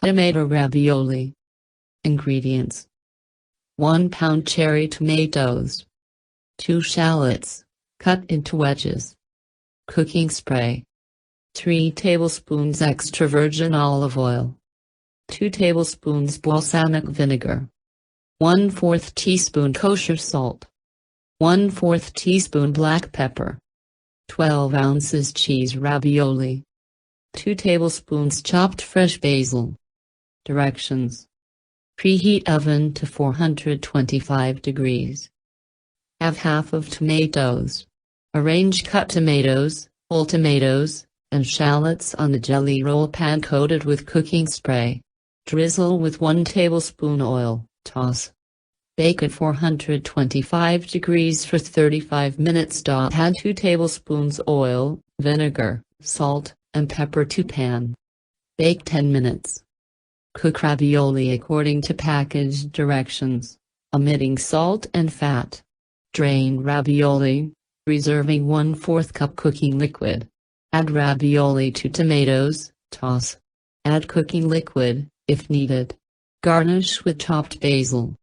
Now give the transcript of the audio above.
Tomato ravioli. Ingredients: 1 pound cherry tomatoes, 2 shallots, cut into wedges, cooking spray, 3 tablespoons extra virgin olive oil, 2 tablespoons balsamic vinegar, 1/4 teaspoon kosher salt, 1/4 teaspoon black pepper, 12 ounces cheese ravioli, 2 tablespoons chopped fresh basil. Directions: preheat oven to 425 degrees. Have half of tomatoes. Arrange cut tomatoes, whole tomatoes, and shallots on a jelly roll pan coated with cooking spray. Drizzle with 1 tablespoon oil. Toss. Bake at 425 degrees for 35 minutes. Add 2 tablespoons oil, vinegar, salt, and pepper to pan. Bake 10 minutes. Cook ravioli according to package directions, omitting salt and fat. Drain ravioli, reserving 1/4 cup cooking liquid. Add ravioli to tomatoes, toss. Add cooking liquid, if needed. Garnish with chopped basil.